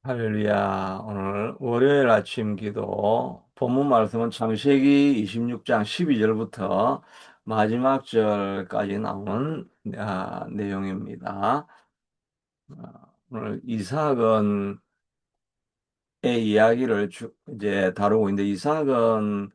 할렐루야. 오늘 월요일 아침 기도 본문 말씀은 창세기 26장 12절부터 마지막 절까지 나온 내용입니다. 오늘 이삭은 의 이야기를 이제 다루고 있는데 이삭은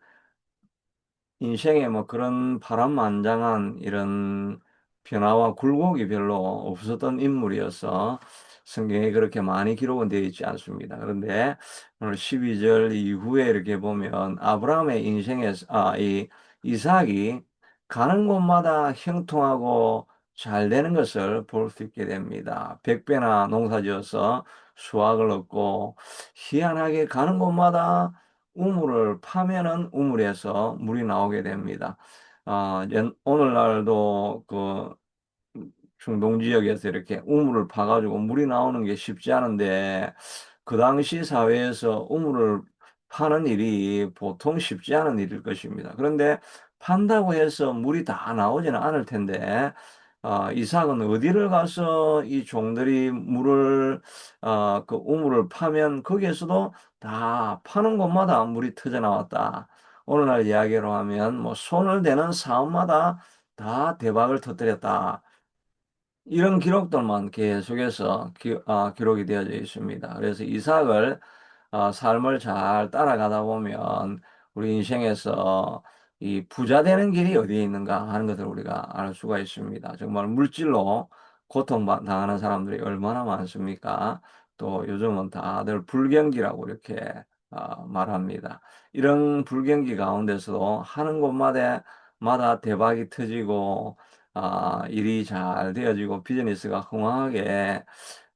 인생에 뭐 그런 파란만장한 이런 변화와 굴곡이 별로 없었던 인물이어서 성경에 그렇게 많이 기록은 되어 있지 않습니다. 그런데 오늘 12절 이후에 이렇게 보면 아브라함의 인생에서, 이 이삭이 가는 곳마다 형통하고 잘 되는 것을 볼 수 있게 됩니다. 백배나 농사지어서 수확을 얻고 희한하게 가는 곳마다 우물을 파면은 우물에서 물이 나오게 됩니다. 오늘날도 그 중동 지역에서 이렇게 우물을 파가지고 물이 나오는 게 쉽지 않은데 그 당시 사회에서 우물을 파는 일이 보통 쉽지 않은 일일 것입니다. 그런데 판다고 해서 물이 다 나오지는 않을 텐데 이삭은 어디를 가서 이 종들이 그 우물을 파면 거기에서도 다 파는 곳마다 물이 터져 나왔다. 오늘날 이야기로 하면 뭐 손을 대는 사업마다 다 대박을 터뜨렸다. 이런 기록들만 계속해서 기록이 되어져 있습니다. 그래서 이삭을 삶을 잘 따라가다 보면 우리 인생에서 이 부자 되는 길이 어디에 있는가 하는 것을 우리가 알 수가 있습니다. 정말 물질로 고통당하는 사람들이 얼마나 많습니까? 또 요즘은 다들 불경기라고 이렇게 말합니다. 이런 불경기 가운데서도 하는 곳마다 대박이 터지고 일이 잘 되어지고 비즈니스가 흥황하게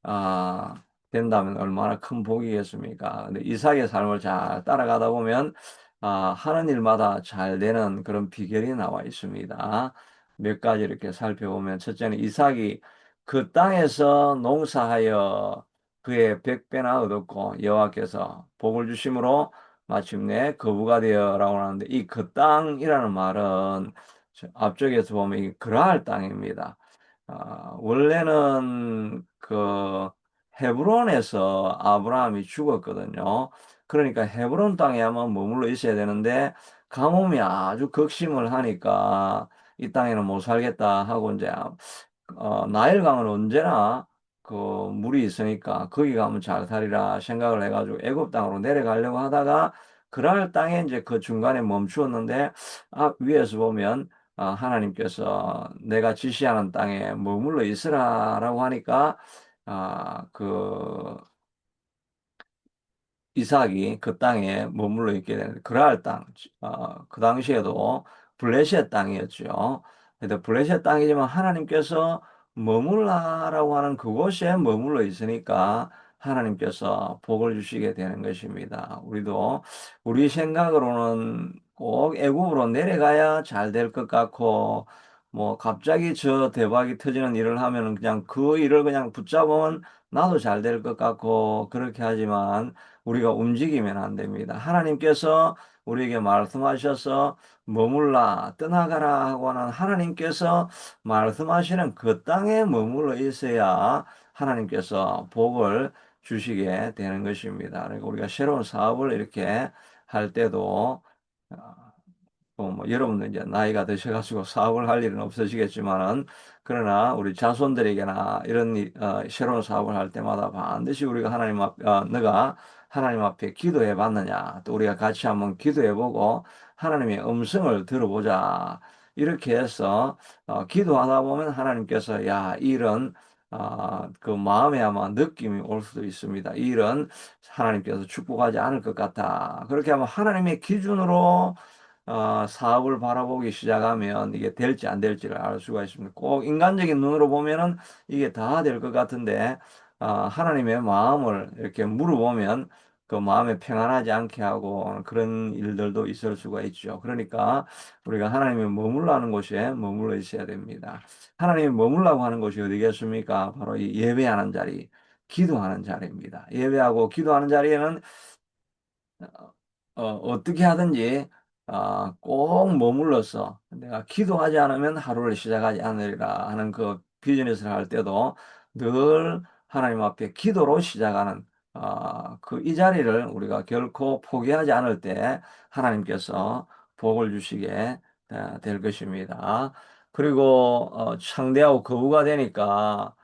아, 된다면 얼마나 큰 복이겠습니까? 근데 이삭의 삶을 잘 따라가다 보면 하는 일마다 잘 되는 그런 비결이 나와 있습니다. 몇 가지 이렇게 살펴보면 첫째는 이삭이 그 땅에서 농사하여 그의 백배나 얻었고 여호와께서 복을 주심으로 마침내 거부가 되어라고 하는데 이 그 땅이라는 말은 앞쪽에서 보면 이 그라할 땅입니다. 원래는 그 헤브론에서 아브라함이 죽었거든요. 그러니까 헤브론 땅에 아마 머물러 있어야 되는데 가뭄이 아주 극심을 하니까 이 땅에는 못 살겠다 하고 이제 나일강은 언제나 그 물이 있으니까 거기 가면 잘 살리라 생각을 해가지고 애굽 땅으로 내려가려고 하다가 그랄 땅에 이제 그 중간에 멈추었는데 위에서 보면 하나님께서 내가 지시하는 땅에 머물러 있으라라고 하니까 그 이삭이 그 땅에 머물러 있게 되는 그랄 땅, 그 당시에도 블레셋 땅이었죠. 근데 블레셋 땅이지만 하나님께서 머물라라고 하는 그곳에 머물러 있으니까 하나님께서 복을 주시게 되는 것입니다. 우리도 우리 생각으로는 꼭 애굽으로 내려가야 잘 될 것 같고 뭐 갑자기 저 대박이 터지는 일을 하면은 그냥 그 일을 그냥 붙잡으면 나도 잘 될 것 같고 그렇게 하지만 우리가 움직이면 안 됩니다. 하나님께서 우리에게 말씀하셔서 머물라 떠나가라 하고 하는 하나님께서 말씀하시는 그 땅에 머물러 있어야 하나님께서 복을 주시게 되는 것입니다. 그러니까 우리가 새로운 사업을 이렇게 할 때도 뭐 여러분들 이제 나이가 드셔가지고 사업을 할 일은 없으시겠지만은 그러나 우리 자손들에게나 이런 새로운 사업을 할 때마다 반드시 우리가 너가 하나님 앞에 기도해 봤느냐 또 우리가 같이 한번 기도해 보고 하나님의 음성을 들어보자 이렇게 해서 기도하다 보면 하나님께서 야 이 일은 그 마음에 아마 느낌이 올 수도 있습니다. 이 일은 하나님께서 축복하지 않을 것 같아. 그렇게 하면 하나님의 기준으로 사업을 바라보기 시작하면 이게 될지 안 될지를 알 수가 있습니다. 꼭 인간적인 눈으로 보면은 이게 다 될 것 같은데, 하나님의 마음을 이렇게 물어보면 그 마음에 평안하지 않게 하고 그런 일들도 있을 수가 있죠. 그러니까 우리가 하나님이 머물러 하는 곳에 머물러 있어야 됩니다. 하나님이 머물라고 하는 곳이 어디겠습니까? 바로 이 예배하는 자리, 기도하는 자리입니다. 예배하고 기도하는 자리에는 어떻게 하든지 꼭 머물러서 내가 기도하지 않으면 하루를 시작하지 않으리라 하는 그 비즈니스를 할 때도 늘 하나님 앞에 기도로 시작하는 이 자리를 우리가 결코 포기하지 않을 때 하나님께서 복을 주시게 될 것입니다. 그리고 창대하고 거부가 되니까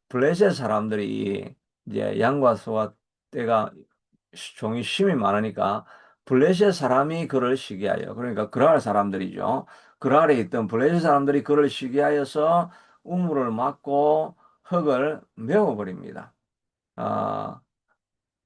블레셋 사람들이 이제 양과 소와 떼가 종이 심이 많으니까 블레셋 사람이 그를 시기하여, 그러니까 그랄 사람들이죠. 그랄에 있던 블레셋 사람들이 그를 시기하여서 우물을 막고 흙을 메워버립니다. 아,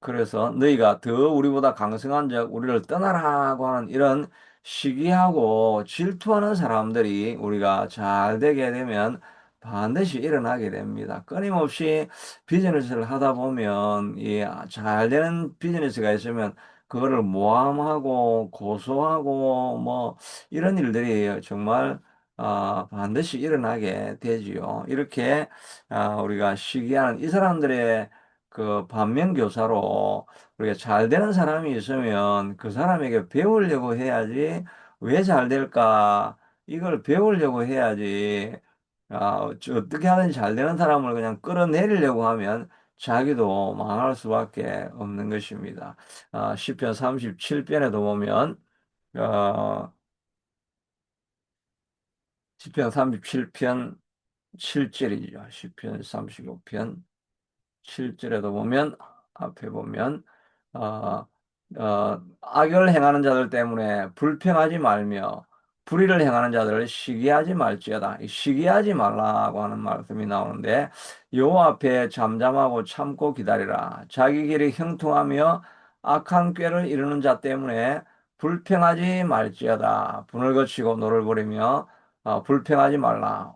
그래서 너희가 더 우리보다 강성한 적 우리를 떠나라고 하는 이런 시기하고 질투하는 사람들이 우리가 잘 되게 되면 반드시 일어나게 됩니다. 끊임없이 비즈니스를 하다 보면 이 잘 되는 비즈니스가 있으면 그거를 모함하고 고소하고 뭐 이런 일들이 정말 반드시 일어나게 되지요. 이렇게 우리가 시기하는 이 사람들의 그 반면교사로 우리가 잘 되는 사람이 있으면 그 사람에게 배우려고 해야지. 왜 잘 될까? 이걸 배우려고 해야지. 어떻게 하든지 잘 되는 사람을 그냥 끌어내리려고 하면 자기도 망할 수밖에 없는 것입니다. 시편 37편에도 보면 어, 시편 37편 7절이죠. 시편 35편 7절에도 보면, 앞에 보면, 어, 악을 행하는 자들 때문에 불평하지 말며 불의를 행하는 자들을 시기하지 말지어다. 이 시기하지 말라고 하는 말씀이 나오는데, 여호와 앞에 잠잠하고 참고 기다리라. 자기 길이 형통하며 악한 꾀를 이루는 자 때문에 불평하지 말지어다. 분을 거치고 노를 부리며 불평하지 말라.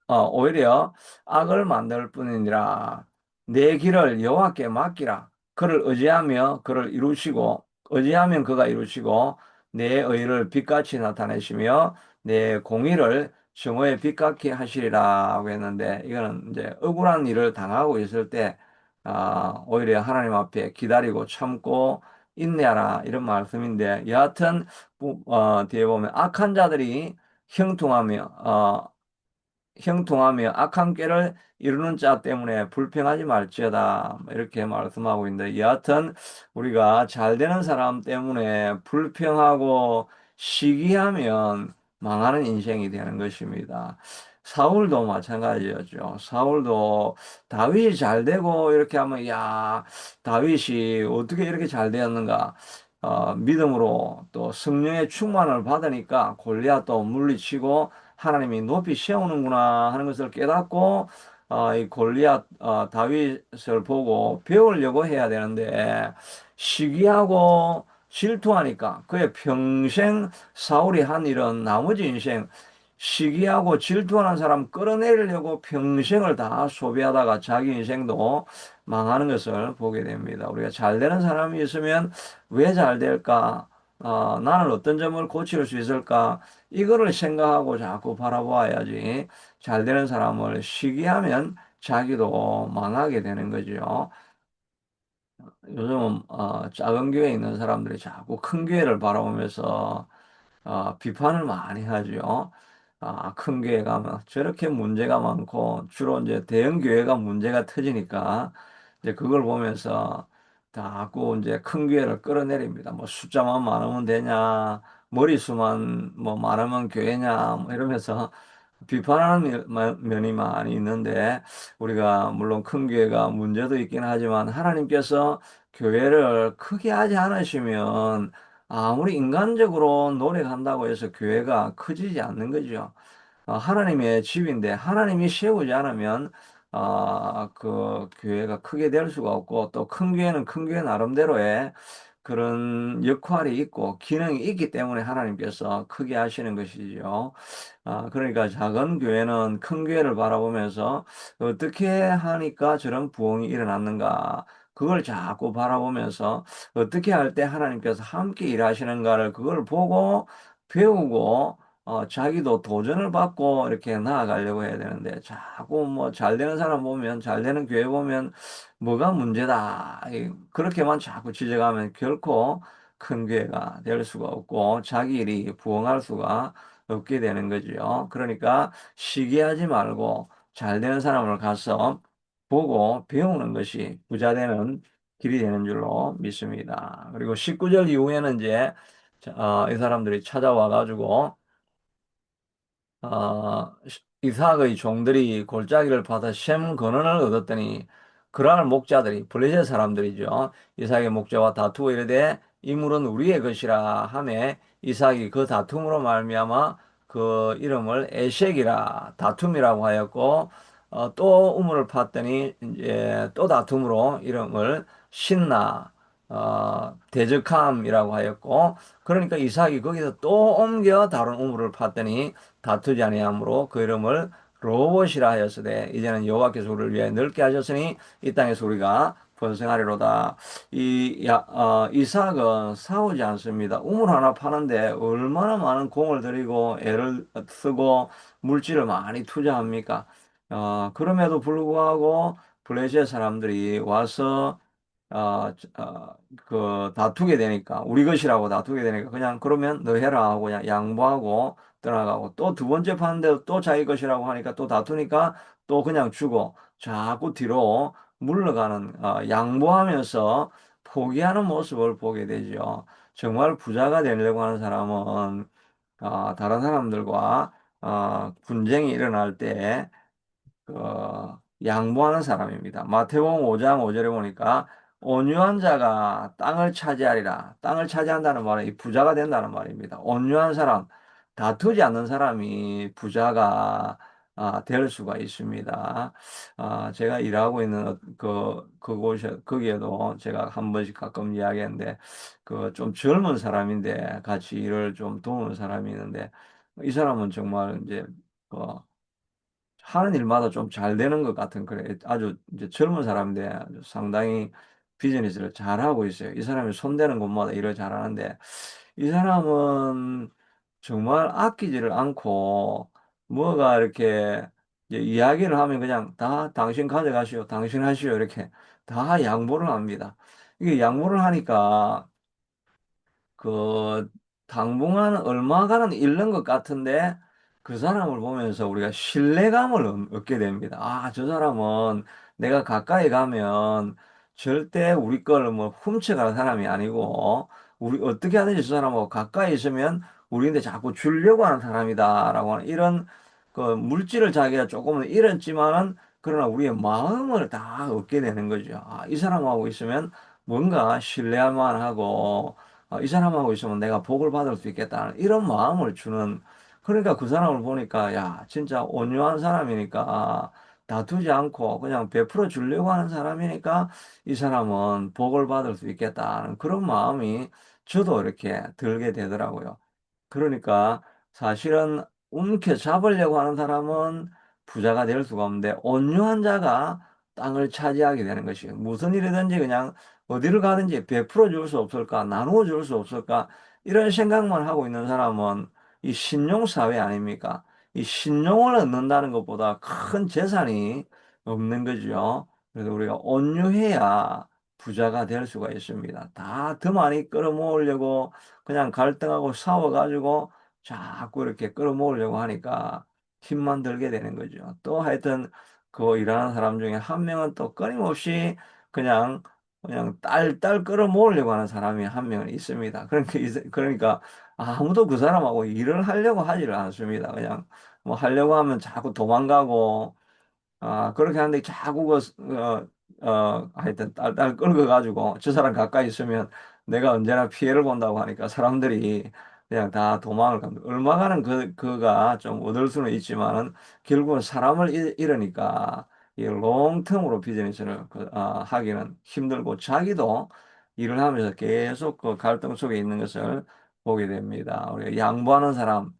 오히려 악을 만들 뿐이니라. 내 길을 여호와께 맡기라. 그를 의지하며 그를 이루시고 의지하면 그가 이루시고 내 의를 빛같이 나타내시며 내 공의를 정오에 빛같게 하시리라고 했는데 이거는 이제 억울한 일을 당하고 있을 때 오히려 하나님 앞에 기다리고 참고 인내하라 이런 말씀인데 여하튼 뒤에 보면 악한 자들이 형통하며 형통하며 악한 꾀를 이루는 자 때문에 불평하지 말지어다. 이렇게 말씀하고 있는데, 여하튼 우리가 잘 되는 사람 때문에 불평하고 시기하면 망하는 인생이 되는 것입니다. 사울도 마찬가지였죠. 사울도 다윗이 잘 되고 이렇게 하면, 야, 다윗이 어떻게 이렇게 잘 되었는가? 믿음으로 또 성령의 충만을 받으니까 골리앗도 물리치고 하나님이 높이 세우는구나 하는 것을 깨닫고 이 골리앗 다윗을 보고 배우려고 해야 되는데 시기하고 질투하니까 그의 평생 사울이 한 일은 나머지 인생 시기하고 질투하는 사람 끌어내리려고 평생을 다 소비하다가 자기 인생도 망하는 것을 보게 됩니다. 우리가 잘 되는 사람이 있으면 왜 잘 될까? 나는 어떤 점을 고칠 수 있을까? 이거를 생각하고 자꾸 바라보아야지 잘 되는 사람을 시기하면 자기도 망하게 되는 거죠. 요즘 작은 교회에 있는 사람들이 자꾸 큰 교회를 바라보면서 비판을 많이 하죠. 큰 교회 가면 저렇게 문제가 많고 주로 이제 대형 교회가 문제가 터지니까 이제 그걸 보면서 자꾸 이제 큰 교회를 끌어내립니다. 뭐 숫자만 많으면 되냐, 머리수만 뭐 많으면 교회냐, 뭐 이러면서 비판하는 면이 많이 있는데 우리가 물론 큰 교회가 문제도 있긴 하지만 하나님께서 교회를 크게 하지 않으시면 아무리 인간적으로 노력한다고 해서 교회가 커지지 않는 거죠. 하나님의 집인데 하나님이 세우지 않으면 그 교회가 크게 될 수가 없고 또 큰 교회는 큰 교회 나름대로의 그런 역할이 있고 기능이 있기 때문에 하나님께서 크게 하시는 것이죠. 그러니까 작은 교회는 큰 교회를 바라보면서 어떻게 하니까 저런 부흥이 일어났는가 그걸 자꾸 바라보면서 어떻게 할 때 하나님께서 함께 일하시는가를 그걸 보고 배우고 자기도 도전을 받고 이렇게 나아가려고 해야 되는데 자꾸 뭐 잘 되는 사람 보면 잘 되는 교회 보면 뭐가 문제다 그렇게만 자꾸 지적하면 결코 큰 교회가 될 수가 없고 자기 일이 부흥할 수가 없게 되는 거죠. 그러니까 시기하지 말고 잘 되는 사람을 가서 보고 배우는 것이 부자 되는 길이 되는 줄로 믿습니다. 그리고 19절 이후에는 이제 이 사람들이 찾아와 가지고 이삭의 종들이 골짜기를 파서 셈 근원을 얻었더니 그러한 목자들이 블레셋 사람들이죠. 이삭의 목자와 다투어 이르되 이 물은 우리의 것이라 하매 이삭이 그 다툼으로 말미암아 그 이름을 에색이라 다툼이라고 하였고 또 우물을 팠더니 이제 또 다툼으로 이름을 신나 대적함이라고 하였고 그러니까 이삭이 거기서 또 옮겨 다른 우물을 팠더니 다투지 아니하므로 그 이름을 로봇이라 하였으되 이제는 여호와께서 우리를 위하여 넓게 하셨으니 이 땅에서 우리가 번성하리로다. 이삭은 싸우지 않습니다. 우물 하나 파는데 얼마나 많은 공을 들이고 애를 쓰고 물질을 많이 투자합니까? 그럼에도 불구하고 블레셋 사람들이 와서 그 다투게 되니까 우리 것이라고 다투게 되니까 그냥 그러면 너 해라 하고 그냥 양보하고 떠나가고 또 두 번째 파는데 또 자기 것이라고 하니까 또 다투니까 또 그냥 주고 자꾸 뒤로 물러가는 양보하면서 포기하는 모습을 보게 되죠. 정말 부자가 되려고 하는 사람은 다른 사람들과 분쟁이 일어날 때 양보하는 사람입니다. 마태복음 5장 5절에 보니까 온유한 자가 땅을 차지하리라. 땅을 차지한다는 말은 이 부자가 된다는 말입니다. 온유한 사람, 다투지 않는 사람이 부자가 될 수가 있습니다. 제가 일하고 있는 거기에도 제가 한 번씩 가끔 이야기하는데 그 좀 젊은 사람인데 같이 일을 좀 도우는 사람이 있는데 이 사람은 정말 이제 그 하는 일마다 좀 잘 되는 것 같은 그래 아주 이제 젊은 사람인데 아주 상당히 비즈니스를 잘하고 있어요. 이 사람이 손대는 곳마다 일을 잘하는데 이 사람은 정말 아끼지를 않고 뭐가 이렇게 이제 이야기를 하면 그냥 다 당신 가져가시오, 당신 하시오 이렇게 다 양보를 합니다. 이게 양보를 하니까 그 당분간 얼마간은 잃는 것 같은데 그 사람을 보면서 우리가 신뢰감을 얻게 됩니다. 저 사람은 내가 가까이 가면 절대 우리 걸 뭐 훔쳐가는 사람이 아니고 우리 어떻게 하든지 저 사람하고 가까이 있으면 우리한테 자꾸 주려고 하는 사람이다라고 하는 이런 그 물질을 자기가 조금은 잃었지만은 그러나 우리의 마음을 다 얻게 되는 거죠. 이 사람하고 있으면 뭔가 신뢰할 만하고 이 사람하고 있으면 내가 복을 받을 수 있겠다는 이런 마음을 주는 그러니까 그 사람을 보니까 야 진짜 온유한 사람이니까 다투지 않고 그냥 베풀어 주려고 하는 사람이니까 이 사람은 복을 받을 수 있겠다는 그런 마음이 저도 이렇게 들게 되더라고요. 그러니까 사실은 움켜잡으려고 하는 사람은 부자가 될 수가 없는데 온유한 자가 땅을 차지하게 되는 것이에요. 무슨 일이든지 그냥 어디를 가든지 베풀어 줄 수 없을까, 나누어 줄 수 없을까, 이런 생각만 하고 있는 사람은 이 신용사회 아닙니까? 이 신용을 얻는다는 것보다 큰 재산이 없는 거죠. 그래서 우리가 온유해야 부자가 될 수가 있습니다. 다 더 많이 끌어모으려고 그냥 갈등하고 싸워가지고 자꾸 이렇게 끌어모으려고 하니까 힘만 들게 되는 거죠. 또 하여튼 그 일하는 사람 중에 한 명은 또 끊임없이 그냥 딸딸 끌어모으려고 하는 사람이 한 명은 있습니다. 그러니까 그러니까 아무도 그 사람하고 일을 하려고 하지를 않습니다. 그냥 뭐 하려고 하면 자꾸 도망가고 그렇게 하는데 자꾸 하여튼 딸딸 끌고 가지고 저 사람 가까이 있으면 내가 언제나 피해를 본다고 하니까 사람들이 그냥 다 도망을 갑니다. 얼마간은 그가 좀 얻을 수는 있지만은 결국은 사람을 잃으니까 이 롱텀으로 비즈니스를 하기는 힘들고 자기도 일을 하면서 계속 그 갈등 속에 있는 것을 보게 됩니다. 우리 양보하는 사람,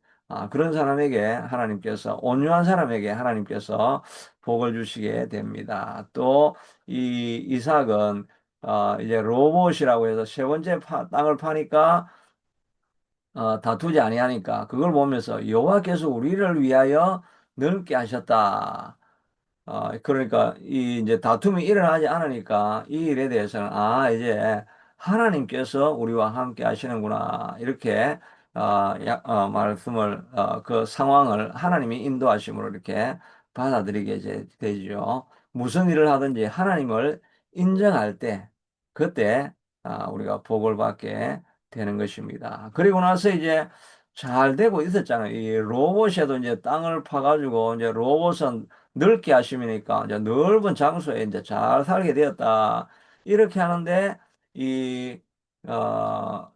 그런 사람에게 하나님께서 온유한 사람에게 하나님께서 복을 주시게 됩니다. 또 이 이삭은 이제 로봇이라고 해서 세 번째 땅을 파니까 다투지 아니하니까 그걸 보면서 여호와께서 우리를 위하여 넓게 하셨다. 그러니까 이 이제 다툼이 일어나지 않으니까 이 일에 대해서는 이제 하나님께서 우리와 함께 하시는구나 이렇게 말씀을 그 상황을 하나님이 인도하심으로 이렇게 받아들이게 이제 되죠. 무슨 일을 하든지 하나님을 인정할 때, 그때 우리가 복을 받게 되는 것입니다. 그리고 나서 이제 잘 되고 있었잖아요. 이 로봇에도 이제 땅을 파가지고 이제 로봇은 넓게 하시니까 이제 넓은 장소에 이제 잘 살게 되었다. 이렇게 하는데 이 어,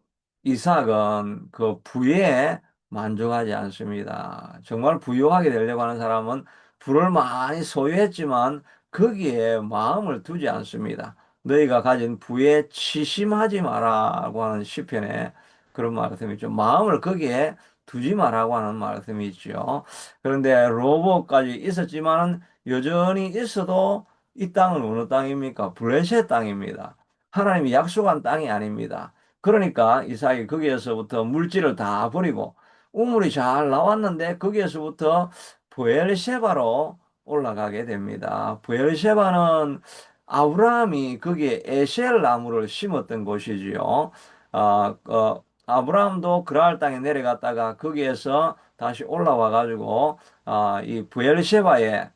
이삭은 그 부에 만족하지 않습니다. 정말 부유하게 되려고 하는 사람은 부를 많이 소유했지만 거기에 마음을 두지 않습니다. 너희가 가진 부에 치심하지 마라고 하는 시편에 그런 말씀이 있죠. 마음을 거기에 두지 마라고 하는 말씀이 있죠. 그런데 로봇까지 있었지만은 여전히 있어도 이 땅은 어느 땅입니까? 블레셋 땅입니다. 하나님이 약속한 땅이 아닙니다. 그러니까 이삭이 거기에서부터 물질을 다 버리고 우물이 잘 나왔는데 거기에서부터 부엘셰바로 올라가게 됩니다. 부엘셰바는 아브라함이 거기에 에셀 나무를 심었던 곳이지요. 아브라함도 그랄 땅에 내려갔다가 거기에서 다시 올라와 가지고 이 부엘셰바에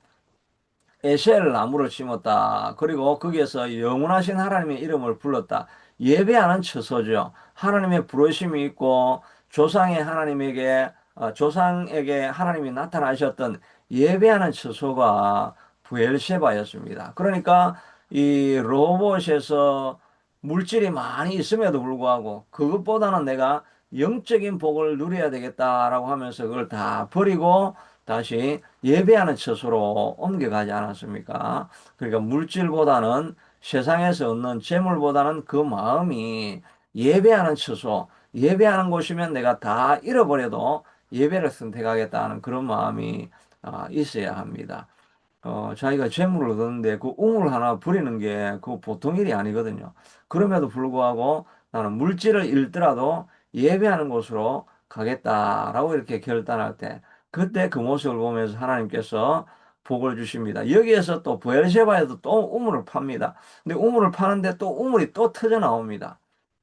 에셀 나무를 심었다. 그리고 거기에서 영원하신 하나님의 이름을 불렀다. 예배하는 처소죠. 하나님의 부르심이 있고 조상의 하나님에게 조상에게 하나님이 나타나셨던 예배하는 처소가 부엘셰바였습니다. 그러니까 이 로봇에서 물질이 많이 있음에도 불구하고 그것보다는 내가 영적인 복을 누려야 되겠다라고 하면서 그걸 다 버리고 다시 예배하는 처소로 옮겨가지 않았습니까? 그러니까 물질보다는 세상에서 얻는 재물보다는 그 마음이 예배하는 처소, 예배하는 곳이면 내가 다 잃어버려도 예배를 선택하겠다는 그런 마음이 있어야 합니다. 자기가 재물을 얻었는데 그 우물 하나 버리는 게 그 보통 일이 아니거든요. 그럼에도 불구하고 나는 물질을 잃더라도 예배하는 곳으로 가겠다라고 이렇게 결단할 때 그때 그 모습을 보면서 하나님께서 복을 주십니다. 여기에서 또 부엘셰바에도 또 우물을 팝니다. 근데 우물을 파는데 또 우물이 또 터져 나옵니다.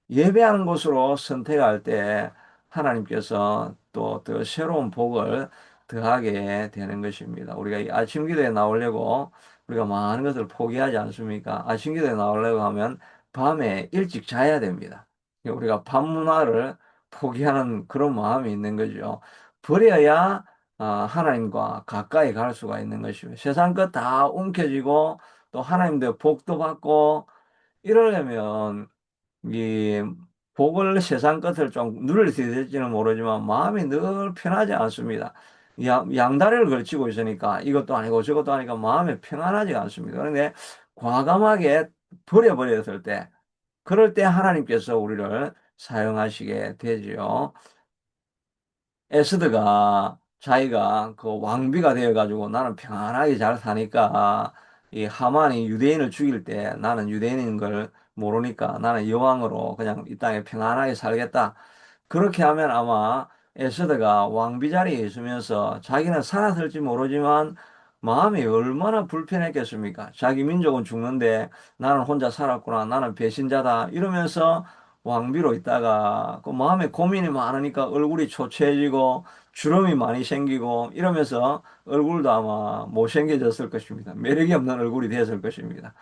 예배하는 곳으로 선택할 때 하나님께서 또 더 새로운 복을 더하게 되는 것입니다. 우리가 이 아침 기도에 나오려고 우리가 많은 것을 포기하지 않습니까? 아침 기도에 나오려고 하면 밤에 일찍 자야 됩니다. 우리가 밤 문화를 포기하는 그런 마음이 있는 거죠. 버려야 하나님과 가까이 갈 수가 있는 것이고 세상 것 다 움켜쥐고 또 하나님의 복도 받고 이러려면 이 복을 세상 것을 좀 누릴 수 있을지는 모르지만 마음이 늘 편하지 않습니다. 양다리를 걸치고 있으니까 이것도 아니고 저것도 아니까 마음이 평안하지 않습니다. 그런데 과감하게 버려버렸을 때, 그럴 때 하나님께서 우리를 사용하시게 되지요. 에스더가 자기가 그 왕비가 되어가지고 나는 평안하게 잘 사니까 이 하만이 유대인을 죽일 때 나는 유대인인 걸 모르니까 나는 여왕으로 그냥 이 땅에 평안하게 살겠다. 그렇게 하면 아마 에스더가 왕비 자리에 있으면서 자기는 살았을지 모르지만 마음이 얼마나 불편했겠습니까? 자기 민족은 죽는데 나는 혼자 살았구나. 나는 배신자다. 이러면서 왕비로 있다가 그 마음에 고민이 많으니까 얼굴이 초췌해지고 주름이 많이 생기고 이러면서 얼굴도 아마 못생겨졌을 것입니다. 매력이 없는 얼굴이 됐을 것입니다.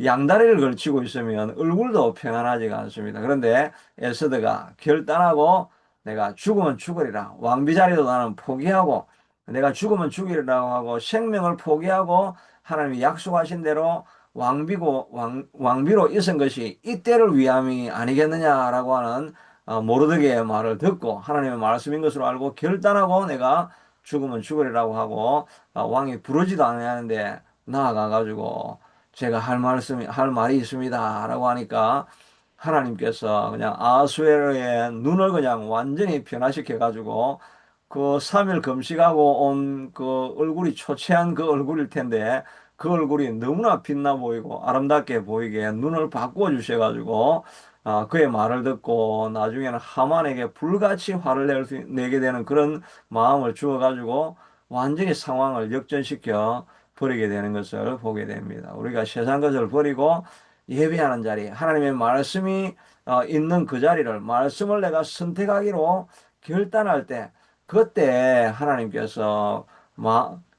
양다리를 걸치고 있으면 얼굴도 평안하지가 않습니다. 그런데 에스더가 결단하고 내가 죽으면 죽으리라. 왕비 자리도 나는 포기하고 내가 죽으면 죽으리라고 하고 생명을 포기하고 하나님이 약속하신 대로 왕비로 있은 것이 이때를 위함이 아니겠느냐라고 하는 모르드게의 말을 듣고 하나님의 말씀인 것으로 알고 결단하고 내가 죽으면 죽으리라고 하고 왕이 부르지도 않았는데 나아가 가지고 제가 할 말이 있습니다라고 하니까 하나님께서 그냥 아수에로의 눈을 그냥 완전히 변화시켜 가지고 그 3일 금식하고 온 그 얼굴이 초췌한 그 얼굴일 텐데 그 얼굴이 너무나 빛나 보이고 아름답게 보이게 눈을 바꾸어 주셔가지고 그의 말을 듣고 나중에는 하만에게 불같이 화를 내게 되는 그런 마음을 주어가지고 완전히 상황을 역전시켜 버리게 되는 것을 보게 됩니다. 우리가 세상 것을 버리고 예배하는 자리, 하나님의 말씀이 있는 그 자리를 말씀을 내가 선택하기로 결단할 때 그때 하나님께서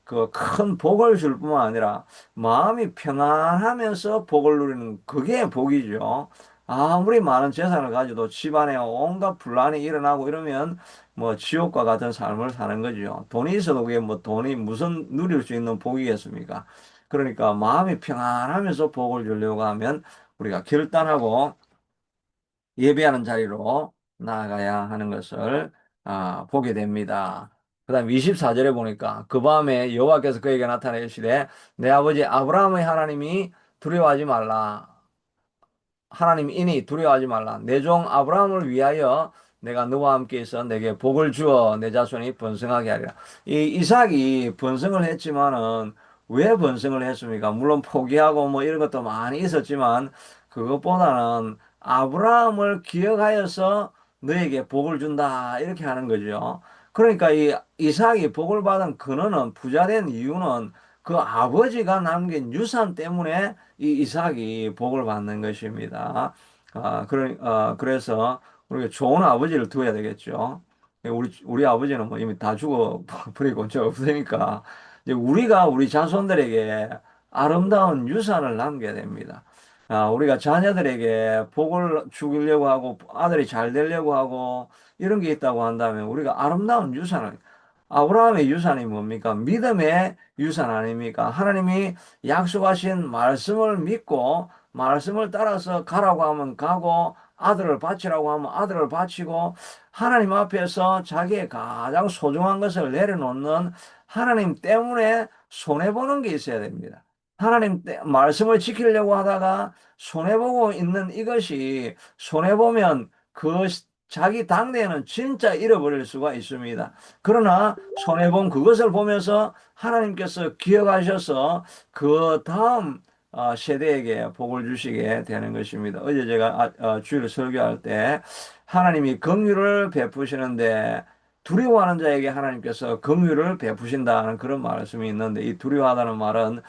그 큰 복을 줄 뿐만 아니라 마음이 평안하면서 복을 누리는 그게 복이죠. 아무리 많은 재산을 가지도 집안에 온갖 분란이 일어나고 이러면 뭐 지옥과 같은 삶을 사는 거죠. 돈이 있어도 그게 뭐 돈이 무슨 누릴 수 있는 복이겠습니까? 그러니까 마음이 평안하면서 복을 주려고 하면 우리가 결단하고 예배하는 자리로 나아가야 하는 것을 보게 됩니다. 그다음 24절에 보니까 그 밤에 여호와께서 그에게 나타내시되 내 아버지 아브라함의 하나님이 두려워하지 말라. 하나님 이니 두려워하지 말라. 내 종 아브라함을 위하여 내가 너와 함께 있어 내게 복을 주어 내 자손이 번성하게 하리라. 이 이삭이 번성을 했지만은 왜 번성을 했습니까? 물론 포기하고 뭐 이런 것도 많이 있었지만 그것보다는 아브라함을 기억하여서 너에게 복을 준다 이렇게 하는 거죠. 그러니까 이 이삭이 복을 받은 근원은 부자된 이유는 그 아버지가 남긴 유산 때문에 이 이삭이 복을 받는 것입니다. 그래서 우리가 좋은 아버지를 두어야 되겠죠. 우리 아버지는 뭐 이미 다 죽어 버리고 저 없으니까 이제 우리가 우리 자손들에게 아름다운 유산을 남겨야 됩니다. 우리가 자녀들에게 복을 주려고 하고 아들이 잘 되려고 하고 이런 게 있다고 한다면 우리가 아름다운 유산을 아브라함의 유산이 뭡니까? 믿음의 유산 아닙니까? 하나님이 약속하신 말씀을 믿고 말씀을 따라서 가라고 하면 가고 아들을 바치라고 하면 아들을 바치고 하나님 앞에서 자기의 가장 소중한 것을 내려놓는 하나님 때문에 손해보는 게 있어야 됩니다. 말씀을 지키려고 하다가 손해보고 있는 이것이 손해보면 그 자기 당대에는 진짜 잃어버릴 수가 있습니다. 그러나 손해본 그것을 보면서 하나님께서 기억하셔서 그 다음 세대에게 복을 주시게 되는 것입니다. 어제 제가 주일 설교할 때 하나님이 긍휼을 베푸시는데 두려워하는 자에게 하나님께서 긍휼을 베푸신다는 그런 말씀이 있는데 이 두려워하다는 말은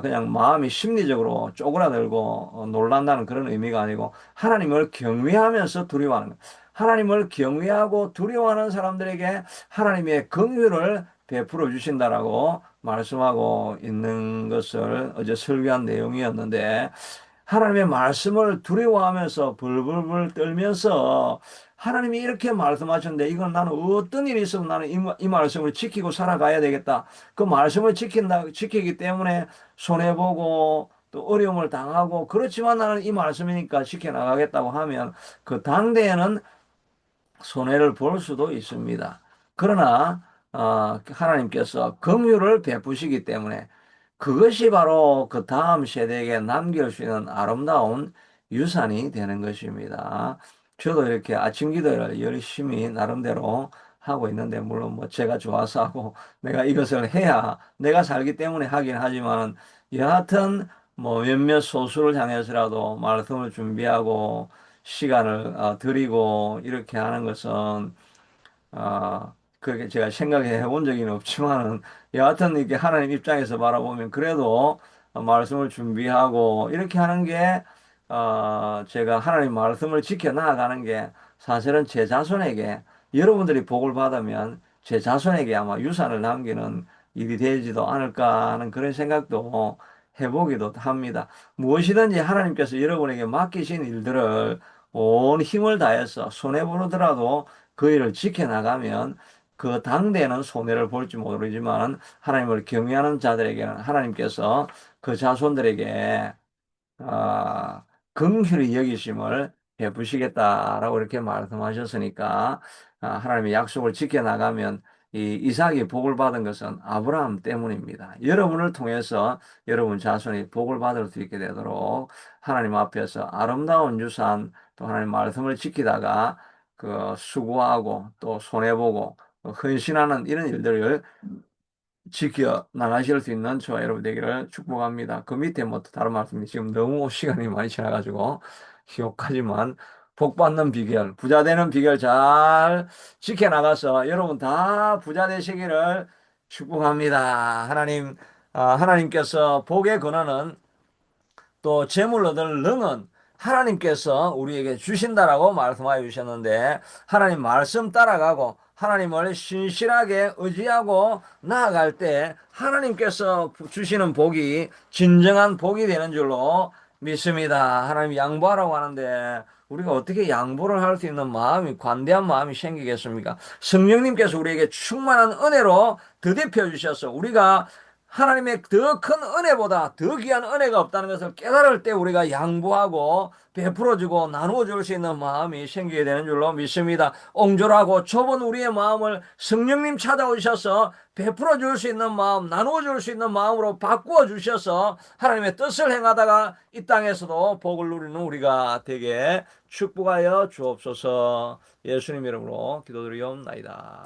그냥 마음이 심리적으로 쪼그라들고 놀란다는 그런 의미가 아니고 하나님을 경외하면서 두려워하는 것. 하나님을 경외하고 두려워하는 사람들에게 하나님의 긍휼을 베풀어 주신다라고 말씀하고 있는 것을 어제 설교한 내용이었는데 하나님의 말씀을 두려워하면서 벌벌벌 떨면서 하나님이 이렇게 말씀하셨는데 이건 나는 어떤 일이 있으면 나는 이 말씀을 지키고 살아가야 되겠다. 그 말씀을 지키기 때문에 손해보고 또 어려움을 당하고 그렇지만 나는 이 말씀이니까 지켜나가겠다고 하면 그 당대에는 손해를 볼 수도 있습니다. 그러나 하나님께서 긍휼을 베푸시기 때문에 그것이 바로 그 다음 세대에게 남길 수 있는 아름다운 유산이 되는 것입니다. 저도 이렇게 아침 기도를 열심히 나름대로 하고 있는데 물론 뭐 제가 좋아서 하고 내가 이것을 해야 내가 살기 때문에 하긴 하지만 여하튼 뭐 몇몇 소수를 향해서라도 말씀을 준비하고 시간을 드리고 이렇게 하는 것은 그렇게 제가 생각해 본 적은 없지만은 여하튼 이렇게 하나님 입장에서 바라보면 그래도 말씀을 준비하고 이렇게 하는 게 제가 하나님 말씀을 지켜 나아가는 게 사실은 제 자손에게 여러분들이 복을 받으면 제 자손에게 아마 유산을 남기는 일이 되지도 않을까 하는 그런 생각도 해보기도 합니다. 무엇이든지 하나님께서 여러분에게 맡기신 일들을 온 힘을 다해서 손해보더라도 그 일을 지켜나가면 그 당대에는 손해를 볼지 모르지만 하나님을 경외하는 자들에게는 하나님께서 그 자손들에게 긍휼히 여기심을 베푸시겠다라고 이렇게 말씀하셨으니까 하나님의 약속을 지켜나가면 이 이삭이 복을 받은 것은 아브라함 때문입니다. 여러분을 통해서 여러분 자손이 복을 받을 수 있게 되도록 하나님 앞에서 아름다운 유산 또 하나님 말씀을 지키다가 그 수고하고 또 손해보고 헌신하는 이런 일들을 지켜 나가실 수 있는 저와 여러분 되기를 축복합니다. 그 밑에 뭐 다른 말씀이 지금 너무 시간이 많이 지나가지고 기억하지만 복 받는 비결, 부자 되는 비결 잘 지켜나가서 여러분 다 부자 되시기를 축복합니다. 하나님께서 복의 근원은 또 재물 얻을 능은 하나님께서 우리에게 주신다라고 말씀하여 주셨는데 하나님 말씀 따라가고 하나님을 신실하게 의지하고 나아갈 때 하나님께서 주시는 복이 진정한 복이 되는 줄로 믿습니다. 하나님 양보하라고 하는데 우리가 어떻게 양보를 할 수 있는 마음이, 관대한 마음이 생기겠습니까? 성령님께서 우리에게 충만한 은혜로 더딥혀 주셔서 우리가 하나님의 더 큰 은혜보다 더 귀한 은혜가 없다는 것을 깨달을 때 우리가 양보하고 베풀어주고 나누어줄 수 있는 마음이 생기게 되는 줄로 믿습니다. 옹졸하고 좁은 우리의 마음을 성령님 찾아오셔서 베풀어줄 수 있는 마음, 나누어줄 수 있는 마음으로 바꾸어 주셔서 하나님의 뜻을 행하다가 이 땅에서도 복을 누리는 우리가 되게 축복하여 주옵소서. 예수님 이름으로 기도드리옵나이다.